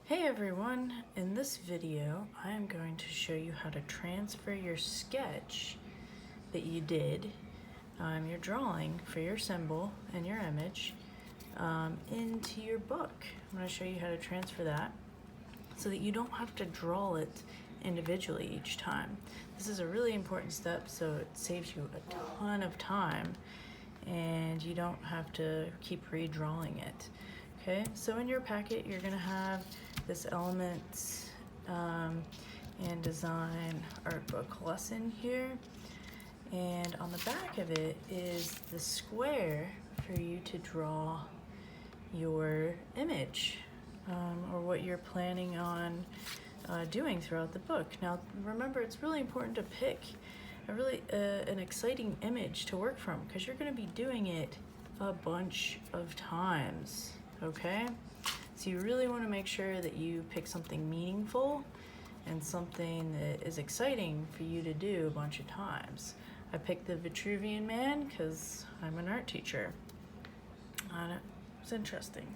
Hey everyone, in this video I am going to show you how to transfer your sketch that you did, your drawing for your symbol and your image, into your book. I'm going to show you how to transfer that so that you don't have to draw it individually each time. This is a really important step, so it saves you a ton of time and you don't have to keep redrawing it. Okay, so in your packet you're going to have this Elements and Design art book lesson here, and on the back of it is the square for you to draw your image or what you're planning on doing throughout the book. Now remember, it's really important to pick an exciting image to work from, because you're going to be doing it a bunch of times. Okay, so you really want to make sure that you pick something meaningful and something that is exciting for you to do a bunch of times. I picked the Vitruvian Man because I'm an art teacher. It's interesting.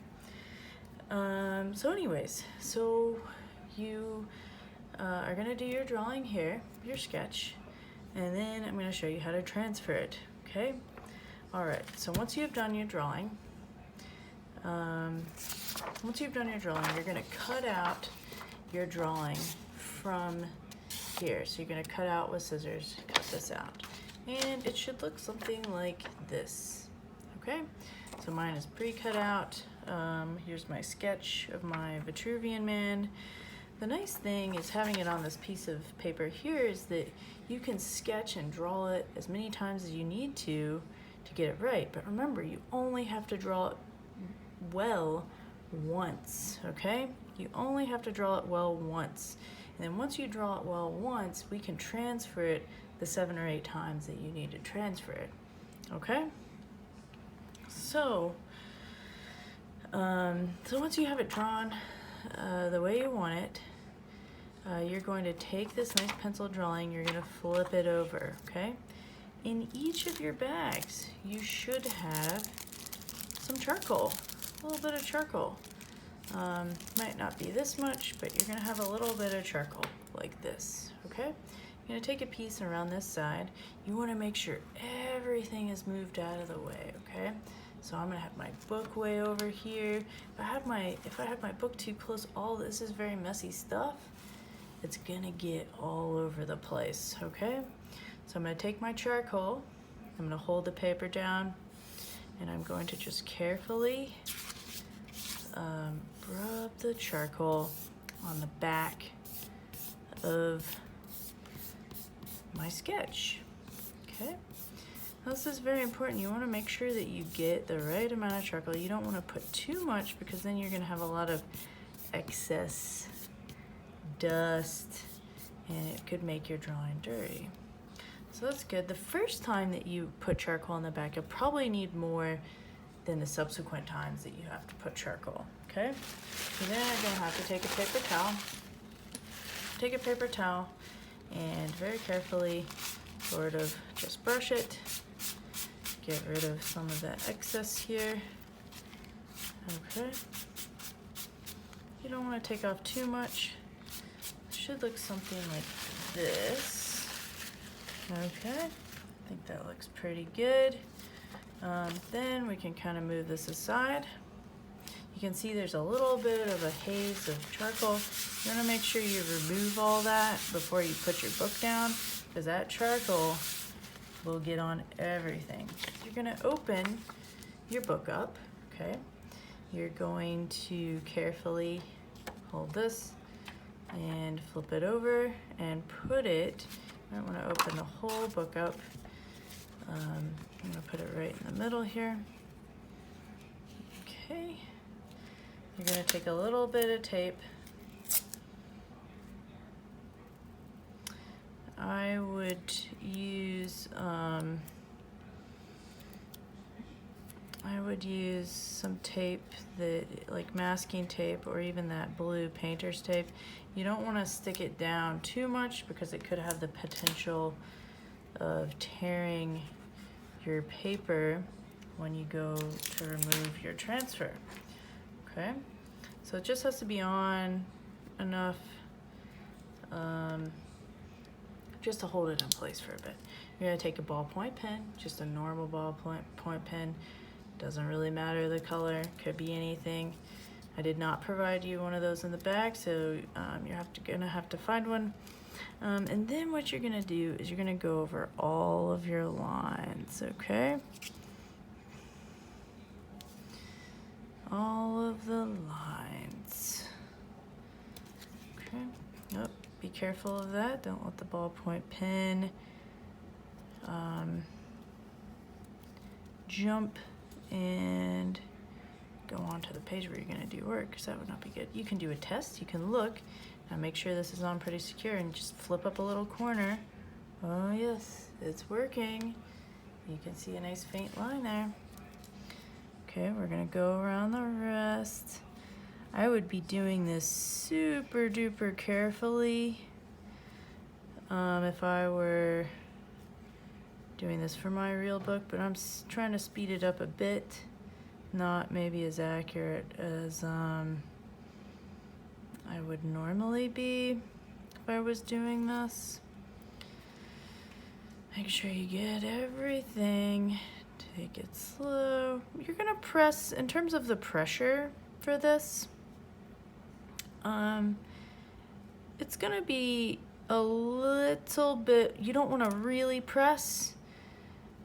So anyways, so you are going to do your drawing here, your sketch, and then I'm going to show you how to transfer it. Okay? All right, so once you've done your drawing, you're going to cut out your drawing from here. So you're going to cut out with scissors, cut this out. And it should look something like this. Okay? So mine is pre-cut out. Here's my sketch of my Vitruvian Man. The nice thing is having it on this piece of paper here is that you can sketch and draw it as many times as you need to get it right. But remember, you only have to draw it well once, okay? You only have to draw it well once. And then once you draw it well once, we can transfer it the 7 or 8 times that you need to transfer it, okay? So once you have it drawn the way you want it, you're going to take this nice pencil drawing, you're going to flip it over, okay? In each of your bags, you should have some charcoal, a little bit of charcoal. Might not be this much, but you're gonna have a little bit of charcoal like this, okay? You're gonna take a piece around this side. You wanna make sure everything is moved out of the way, okay? So I'm gonna have my book way over here. If I have my book too close, all this is very messy stuff. It's gonna get all over the place, okay? So I'm gonna take my charcoal, I'm gonna hold the paper down, and I'm going to just carefully rub the charcoal on the back of my sketch, okay? This is very important. You want to make sure that you get the right amount of charcoal. You don't want to put too much, because then you're going to have a lot of excess dust and it could make your drawing dirty. So that's good. The first time that you put charcoal on the back, you'll probably need more than the subsequent times that you have to put charcoal, okay? So then you're gonna have to take a paper towel, and very carefully sort of just brush it, get rid of some of that excess here, okay? You don't wanna take off too much. It should look something like this, okay? I think that looks pretty good. Then we can kind of move this aside. You can see there's a little bit of a haze of charcoal. You want to make sure you remove all that before you put your book down, because that charcoal will get on everything. You're going to open your book up, okay? You're going to carefully hold this and flip it over and put it, I might want to open the whole book up. I'm going to put it right in the middle here. Okay. You're going to take a little bit of tape. I would use some tape, like masking tape, or even that blue painter's tape. You don't want to stick it down too much, because it could have the potential of tearing your paper when you go to remove your transfer. Okay, So it just has to be on enough just to hold it in place for a bit. You're gonna take a ballpoint pen, just a normal ballpoint pen. Doesn't really matter the color, could be anything. I did not provide you one of those in the bag, so you're gonna have to find one. And then what you're gonna do is you're gonna go over all of your lines, okay? All of the lines. Okay, oh, be careful of that. Don't let the ballpoint pen jump and go onto the page where you're gonna do work, because that would not be good. You can do a test, you can look. Now make sure this is on pretty secure and just flip up a little corner. Oh yes, it's working. You can see a nice faint line there. Okay, we're gonna go around the rest. I would be doing this super duper carefully if I were doing this for my real book, but I'm trying to speed it up a bit. Not maybe as accurate as I would normally be if I was doing this. Make sure you get everything. Take it slow. You're gonna press, in terms of the pressure for this, it's gonna be a little bit, you don't wanna really press,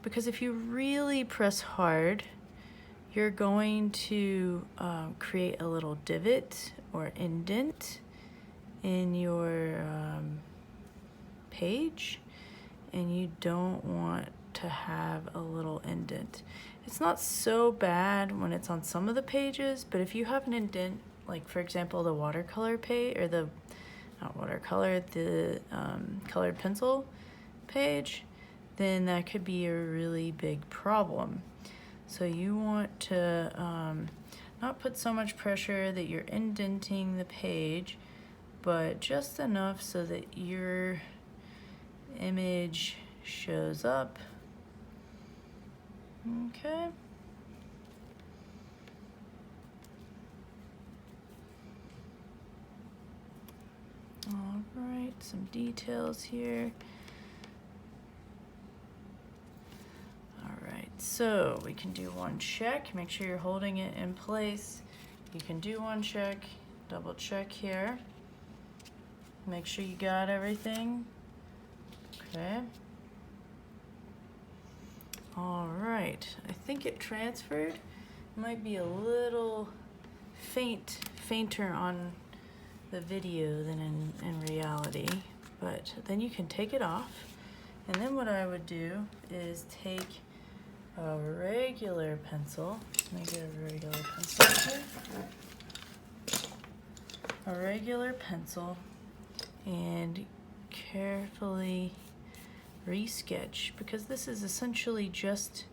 because if you really press hard, you're going to create a little divot or indent in your page, and you don't want to have a little indent. It's not so bad when it's on some of the pages, but if you have an indent, like for example the watercolor page, or the, not watercolor, the colored pencil page, then that could be a really big problem. So you want to not put so much pressure that you're indenting the page, but just enough so that your image shows up. Okay. All right, some details here. All right, so we can do one check. Make sure you're holding it in place. You can do one check, double check here. Make sure you got everything. Okay. All right, I think it transferred. It might be a little fainter on the video than in reality, but then you can take it off. And then what I would do is take a regular pencil. Let me get a regular pencil here. A regular pencil, and carefully resketch, because this is essentially just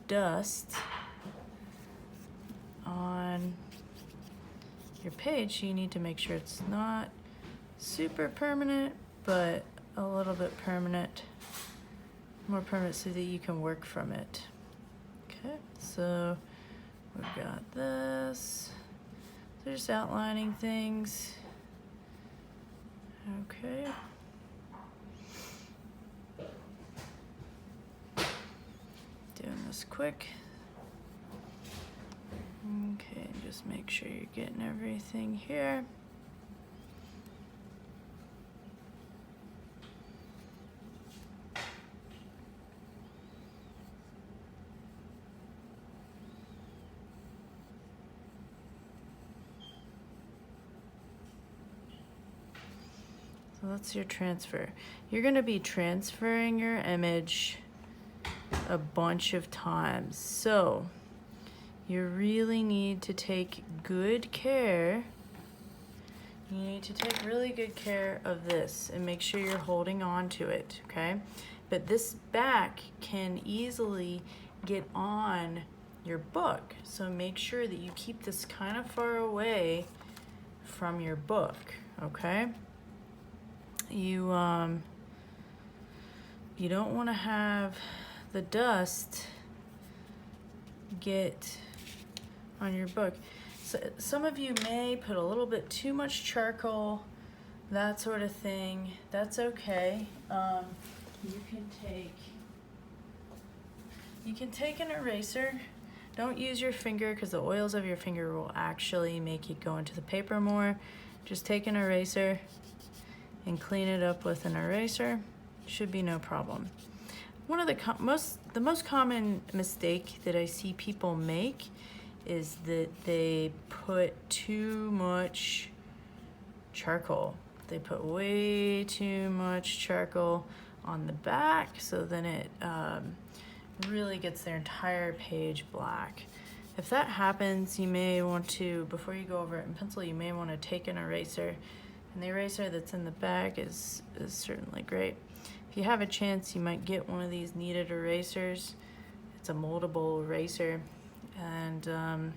dust on your page. So you need to make sure it's not super permanent, but a little bit permanent, more permanent, so that you can work from it. Okay, so we've got this. So just outlining things. Okay. Doing this quick. Okay, just make sure you're getting everything here. So that's your transfer. You're going to be transferring your image a bunch of times. So you really need to take good care. You need to take really good care of this and make sure you're holding on to it, okay? But this back can easily get on your book. So make sure that you keep this kind of far away from your book, okay? You don't want to have the dust get on your book. So, some of you may put a little bit too much charcoal, that sort of thing. That's okay. You can take an eraser. Don't use your finger because the oils of your finger will actually make it go into the paper more. Just take an eraser and clean it up with an eraser. Should be no problem. One of the most common mistake that I see people make is that they put too much charcoal. They put way too much charcoal on the back, so then it really gets their entire page black. If that happens, you may want to, before you go over it in pencil, you may want to take an eraser, and the eraser that's in the back is certainly great. If you have a chance, you might get one of these kneaded erasers. It's a moldable eraser, and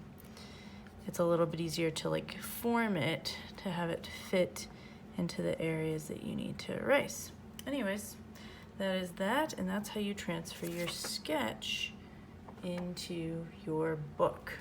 it's a little bit easier to like form it to have it fit into the areas that you need to erase. Anyways, that is that, and that's how you transfer your sketch into your book.